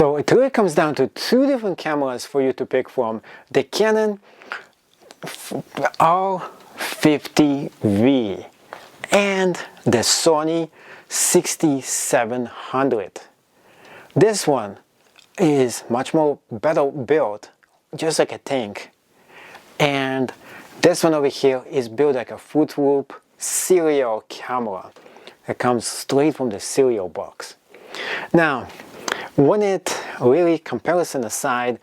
So it really comes down to two different cameras for you to pick from: the Canon R50V and the Sony 6700. This one is much more better built, just like a tank, and this one over here is built like a Fruit Loop serial camera that comes straight from the cereal box. Now, when it really comparison aside,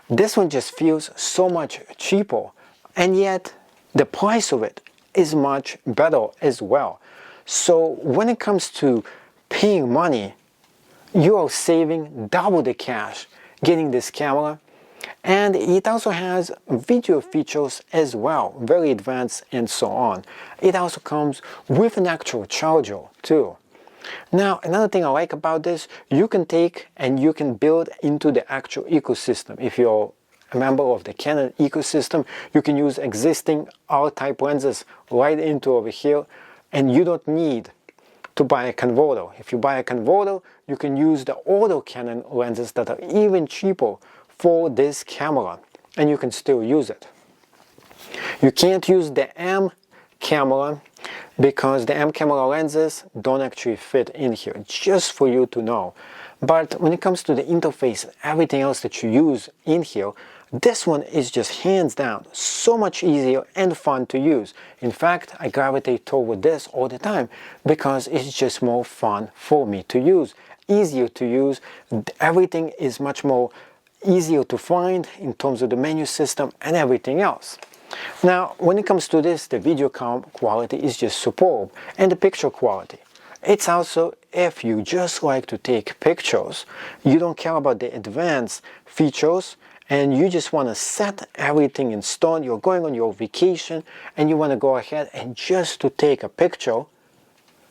this one just feels so much cheaper, and yet the price of it is much better as well. So when it comes to paying money, you are saving double the cash getting this camera, and it also has video features as well, very advanced and so on. It also comes with an actual charger too. Now, another thing I like about this, you can take and you can build into the actual ecosystem. If you're a member of the Canon ecosystem, you can use existing R-type lenses right into over here, and you don't need to buy a converter. If you buy a converter, you can use the older Canon lenses that are even cheaper for this camera, and you can still use it. You can't use the M camera because the M camera lenses don't actually fit in here, just for you to know. But when it comes to the interface and everything else that you use in here, this one is just hands down so much easier and fun to use. In fact, I gravitate toward this all the time because it's just more fun for me to use, easier to use. Everything is much more easier to find in terms of the menu system and everything else. Now, when it comes to this, the video quality is just superb, and the picture quality. It's also, if you just like to take pictures, you don't care about the advanced features, and you just want to set everything in stone, you're going on your vacation and you want to go ahead and just to take a picture,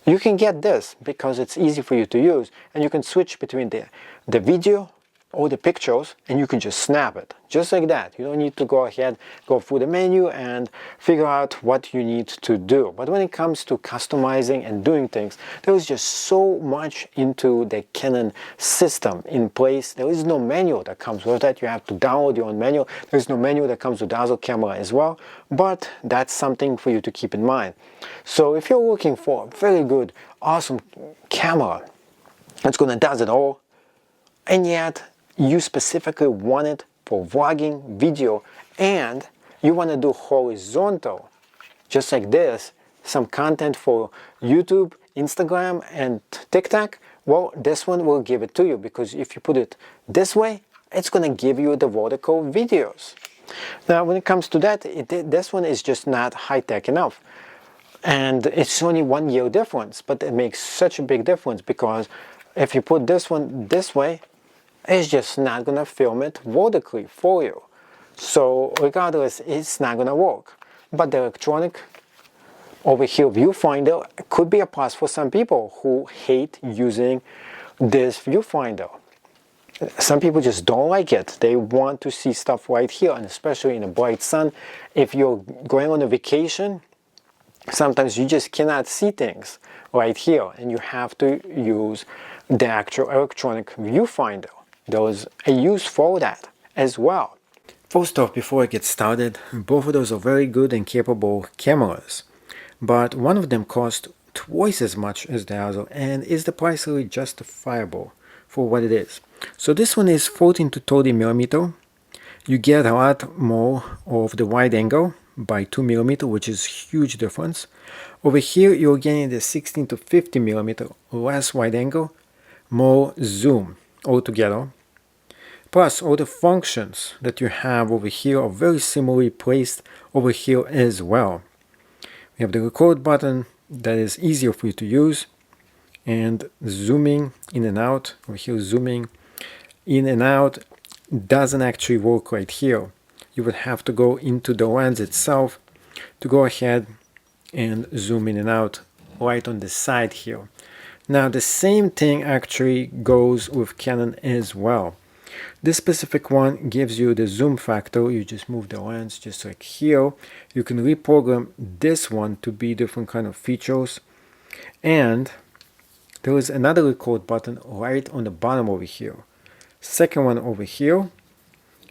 you can get this because it's easy for you to use, and you can switch between the video or the pictures, and you can just snap it just like that. You don't need to go ahead, go through the menu and figure out what you need to do. But when it comes to customizing and doing things, there is just so much into the Canon system in place. There is no manual that comes with that. You have to download your own manual. There is no manual that comes with the other camera as well, but that's something for you to keep in mind. So if you're looking for a very good, awesome camera that's gonna does it all, and yet you specifically want it for vlogging, video, and you want to do horizontal, just like this, some content for YouTube, Instagram, and TikTok, well, this one will give it to you, because if you put it this way, it's going to give you the vertical videos. Now, when it comes to that, this one is just not high-tech enough. And it's only 1 year difference, but it makes such a big difference, because if you put this one this way, it's just not gonna film it vertically for you. So regardless, it's not gonna work. But the electronic over here viewfinder could be a plus for some people who hate using this viewfinder. Some people just don't like it. They want to see stuff right here, and especially in the bright sun. If you're going on a vacation, sometimes you just cannot see things right here, and you have to use the actual electronic viewfinder. There is a use for that as well. First off, before I get started, both of those are very good and capable cameras, but one of them costs twice as much as the other, and is the price really justifiable for what it is? So this one is 14 to 30 millimeter. You get a lot more of the wide angle by 2 millimeter, which is huge difference. Over here you're getting the 16 to 50 millimeter, less wide angle, more zoom altogether. Plus, all the functions that you have over here are very similarly placed over here as well. We have the record button that is easier for you to use, and zooming in and out. Over here, zooming in and out doesn't actually work right here. You would have to go into the lens itself to go ahead and zoom in and out right on the side here. Now, the same thing actually goes with Canon as well. This specific one gives you the zoom factor. You just move the lens just like here. You can reprogram this one to be different kind of features. And there is another record button right on the bottom over here. second one over here,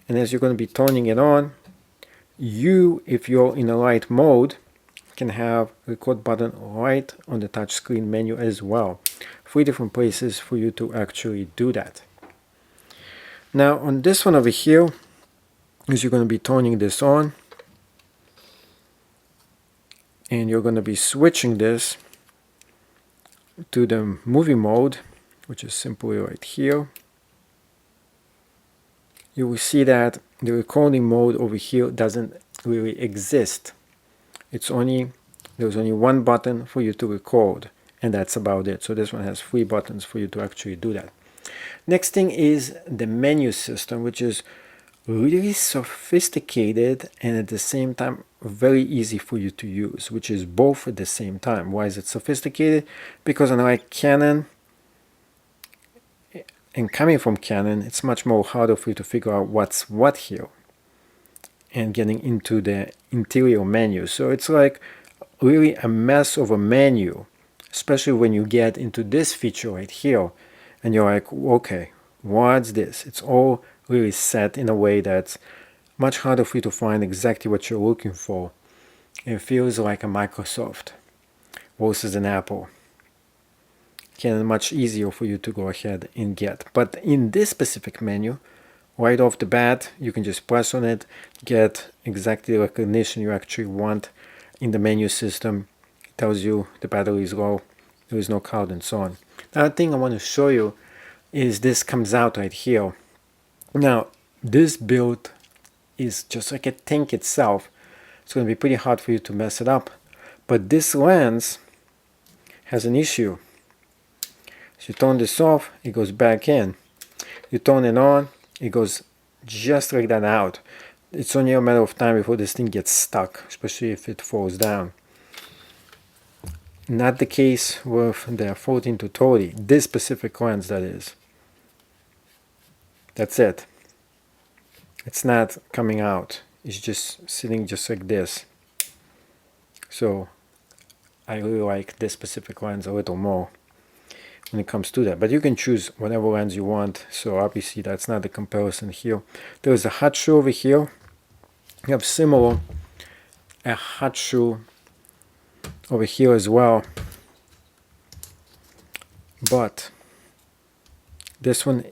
and as you're going to be turning it on, you, if you're in the right mode, can have record button right on the touch screen menu as well. 3 different places for you to actually do that. Now on this one over here, is you're going to be turning this on, and you're going to be switching this to the movie mode, which is simply right here. You will see that the recording mode over here doesn't really exist. There's only one button for you to record, and that's about it. So this one has 3 buttons for you to actually do that. Next thing is the menu system, which is really sophisticated and at the same time very easy for you to use, which is both at the same time. Why is it sophisticated? Because unlike Canon, and coming from Canon, it's much more harder for you to figure out what's what here and getting into the interior menu. So it's like really a mess of a menu, especially when you get into this feature right here and you're like, okay, what's this? It's all really set in a way that's much harder for you to find exactly what you're looking for. It feels like a Microsoft versus an Apple. Canon much easier for you to go ahead and get. But in this specific menu, right off the bat, you can just press on it, get exactly the recognition you actually want in the menu system. It tells you the battery is low, there is no cloud, and so on. The other thing I want to show you is this comes out right here. Now, this build is just like a tank itself. It's going to be pretty hard for you to mess it up. But this lens has an issue. So you turn this off, it goes back in. You turn it on, it goes just like that out. It's only a matter of time before this thing gets stuck, especially if it falls down. Not the case with the 14 to 30, this specific lens that is. That's it. It's not coming out. It's just sitting just like this. So I really like this specific lens a little more when it comes to that. But you can choose whatever lens you want. So obviously that's not the comparison here. There's a hot shoe over here. You have a hot shoe over here as well. But this one,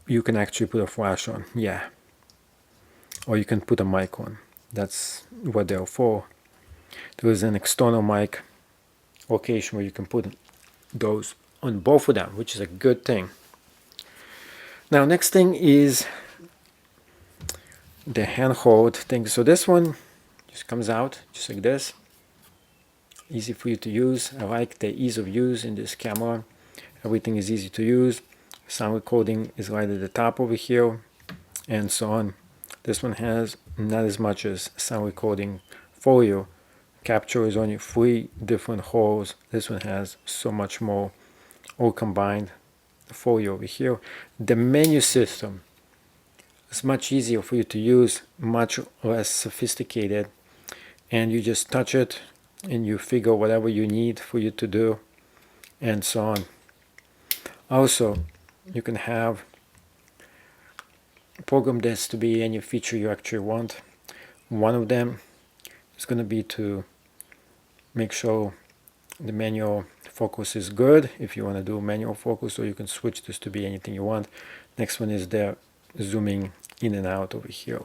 you can actually put a flash on, yeah. Or you can put a mic on. That's what they're for. There is an external mic location where you can put those on both of them, which is a good thing. Now, next thing is the handhold thing. So this one just comes out just like this. Easy for you to use. I like the ease of use in this camera. Everything is easy to use. Sound recording is right at the top over here, and so on. This one has not as much as sound recording for you. Capture is only 3 different holes. This one has so much more, all combined for you over here. The menu system is much easier for you to use, much less sophisticated, and you just touch it and you figure whatever you need for you to do, and so on. Also, you can have program this to be any feature you actually want. One of them is going to be to make sure the manual focus is good if you want to do manual focus, or you can switch this to be anything you want. Next one is the zooming in and out over here.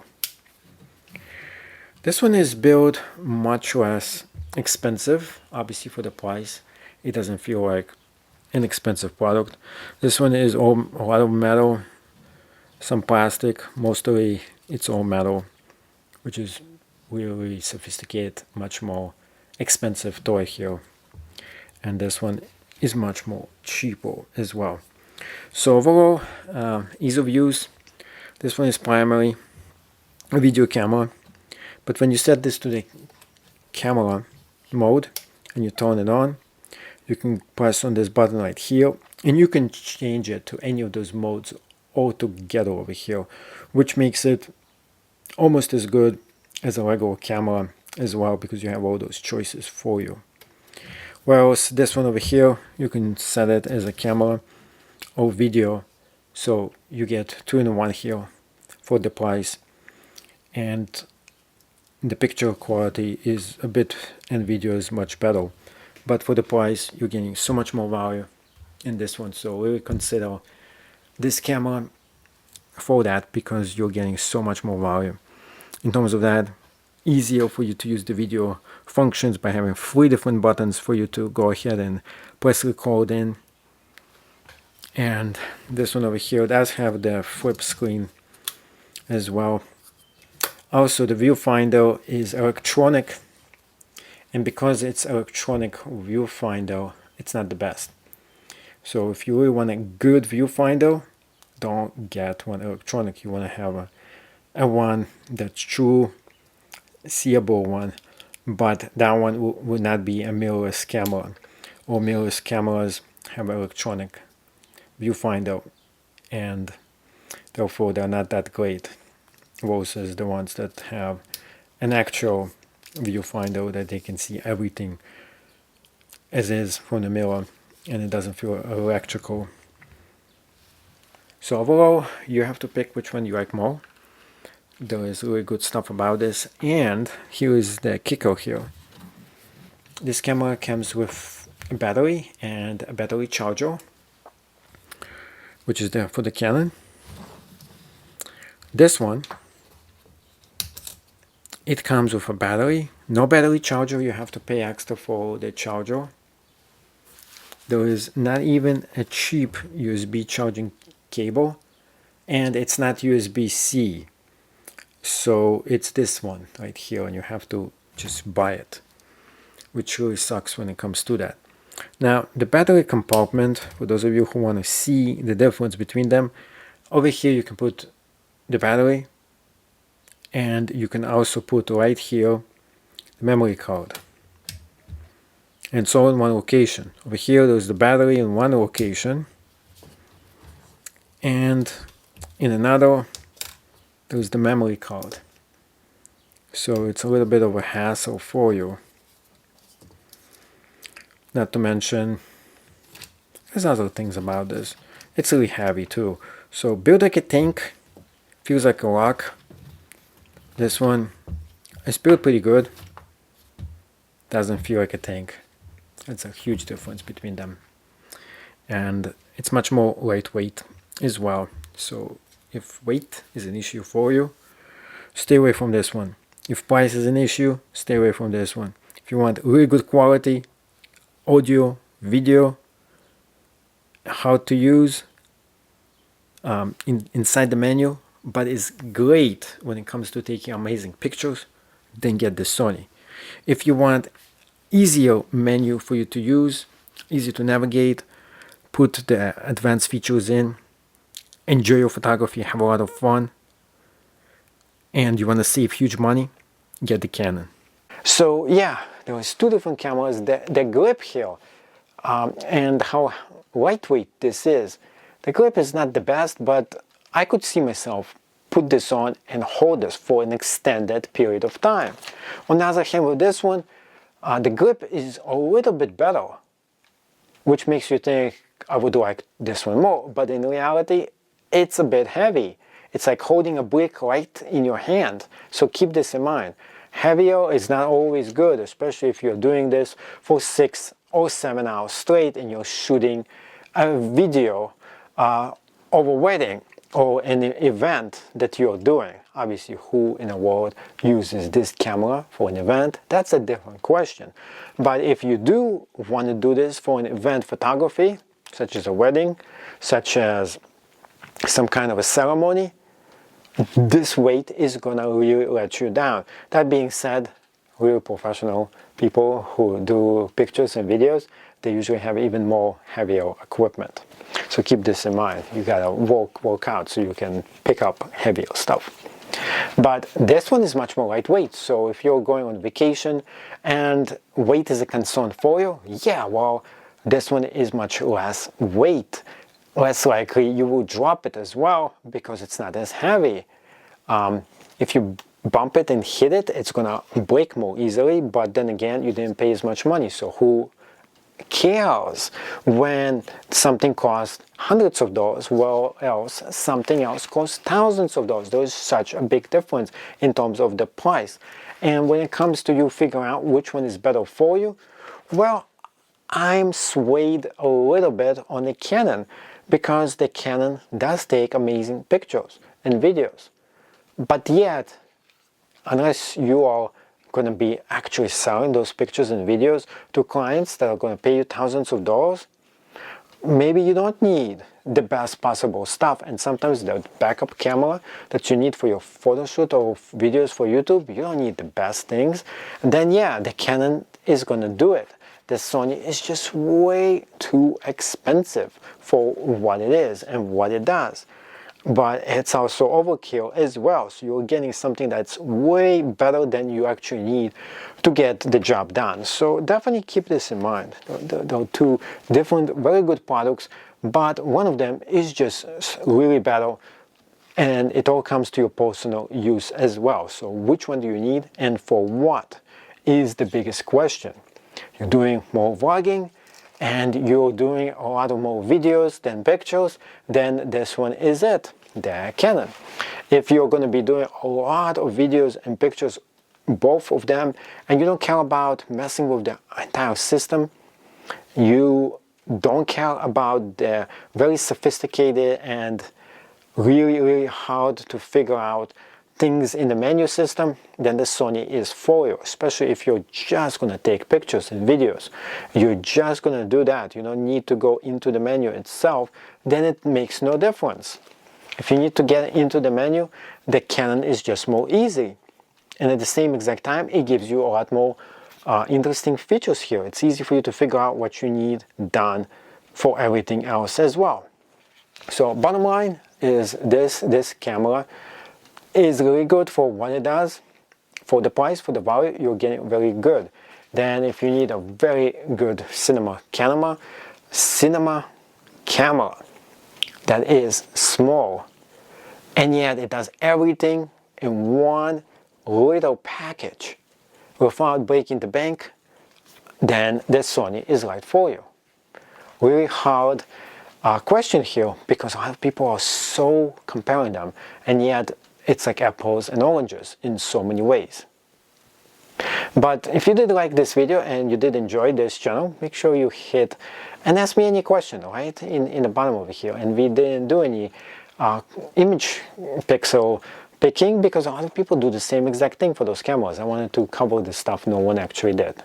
This one is built much less expensive, obviously for the price. It doesn't feel like an expensive product. This one is a lot of metal, some plastic, mostly it's all metal, which is really sophisticated, much more expensive toy here. And this one is much more cheaper as well. So overall, ease of use, this one is primarily a video camera, but when you set this to the camera mode and you turn it on, you can press on this button right here and you can change it to any of those modes all together over here, which makes it almost as good as a regular camera as well, because you have all those choices for you. Whereas this one over here, you can set it as a camera or video So you get 2-in-1 here for the price, and the picture quality is a bit, and video is much better, but for the price you're getting so much more value in this one. So really consider this camera for that, because you're getting so much more value in terms of that. Easier for you to use the video functions by having 3 different buttons for you to go ahead and press record in. And this one over here does have the flip screen as well. Also, the viewfinder is electronic, and because it's electronic viewfinder, it's not the best. So if you really want a good viewfinder, don't get one electronic. You want to have a one that's true seeable one, but that one would not be a mirrorless camera, or mirrorless cameras have electronic viewfinder, and therefore they're not that great versus the ones that have an actual viewfinder that they can see everything as is from the mirror, and it doesn't feel electrical. So overall, you have to pick which one you like more. There is really good stuff about this, and here is the kicker here. This camera comes with a battery and a battery charger, which is there for the Canon. This one, it comes with a battery, no battery charger. You have to pay extra for the charger. There is not even a cheap USB charging cable, and it's not USB-C. So it's this one right here, and you have to just buy it, which really sucks when it comes to that. Now, the battery compartment, for those of you who want to see the difference between them, over here you can put the battery, and you can also put right here the memory card. And so in one location. Over here there's the battery in one location, and in another there's the memory card. So it's a little bit of a hassle for you. Not to mention, there's other things about this. It's really heavy too. So built like a tank, feels like a rock. This one is built pretty good. Doesn't feel like a tank. It's a huge difference between them. And it's much more lightweight as well. So if weight is an issue for you, stay away from this one. If price is an issue, stay away from this one. If you want really good quality, audio, video, how to use inside the menu, but is great when it comes to taking amazing pictures, then get the Sony. If you want easier menu for you to use, easy to navigate, put the advanced features in, enjoy your photography, have a lot of fun, and you want to save huge money, get the Canon. So yeah, there was 2 different cameras. The grip here, and how lightweight this is. The grip is not the best, but I could see myself put this on and hold this for an extended period of time. On the other hand, with this one, the grip is a little bit better, which makes you think I would like this one more, but in reality, it's a bit heavy. It's like holding a brick right in your hand, so keep this in mind. Heavier is not always good, especially if you're doing this for 6 or 7 hours straight and you're shooting a video of a wedding or an event that you're doing. Obviously, who in the world uses this camera for an event? That's a different question. But if you do want to do this for an event photography, such as a wedding, such as some kind of a ceremony, this weight is gonna really let you down. That being said, real professional people who do pictures and videos, they usually have even more heavier equipment. So keep this in mind. You gotta work out so you can pick up heavier stuff. But this one is much more lightweight. So if you're going on vacation and weight is a concern for you, yeah, well, this one is much less weight. Less likely you will drop it as well because it's not as heavy. If you bump it and hit it, it's gonna break more easily, but then again, you didn't pay as much money, so who cares when something costs hundreds of dollars, while else something else costs thousands of dollars. There is such a big difference in terms of the price. And when it comes to you figuring out which one is better for you, well, I'm swayed a little bit on the Canon because the Canon does take amazing pictures and videos. But yet, unless you are going to be actually selling those pictures and videos to clients that are going to pay you thousands of dollars, maybe you don't need the best possible stuff. And sometimes the backup camera that you need for your photo shoot or videos for YouTube, you don't need the best things. And then yeah, the Canon is going to do it. The Sony is just way too expensive for what it is and what it does. But it's also overkill as well, so you're getting something that's way better than you actually need to get the job done. So definitely keep this in mind. They're two different, very good products, but one of them is just really better, and it all comes to your personal use as well. So which one do you need and for what is the biggest question. You're doing more vlogging, and you're doing a lot of more videos than pictures, then this one is it, the Canon. If you're going to be doing a lot of videos and pictures, both of them, and you don't care about messing with the entire system, you don't care about the very sophisticated and really hard to figure out things in the menu system, then the Sony is for you, especially if you're just going to take pictures and videos. You're just going to do that. You don't need to go into the menu itself, then it makes no difference. If you need to get into the menu, the Canon is just more easy. And at the same exact time, it gives you a lot more interesting features here. It's easy for you to figure out what you need done for everything else as well. So bottom line is this camera is really good for what it does. For the price, for the value, you're getting very good. Then if you need a very good cinema camera that is small and yet it does everything in one little package without breaking the bank, then the Sony is right for you. Really hard question here, because a lot of people are so comparing them, and yet it's like apples and oranges in so many ways. But if you did like this video and you did enjoy this channel, make sure you hit and ask me any question, right, in the bottom over here. And we didn't do any image pixel picking because a lot of people do the same exact thing for those cameras. I wanted to cover the stuff no one actually did.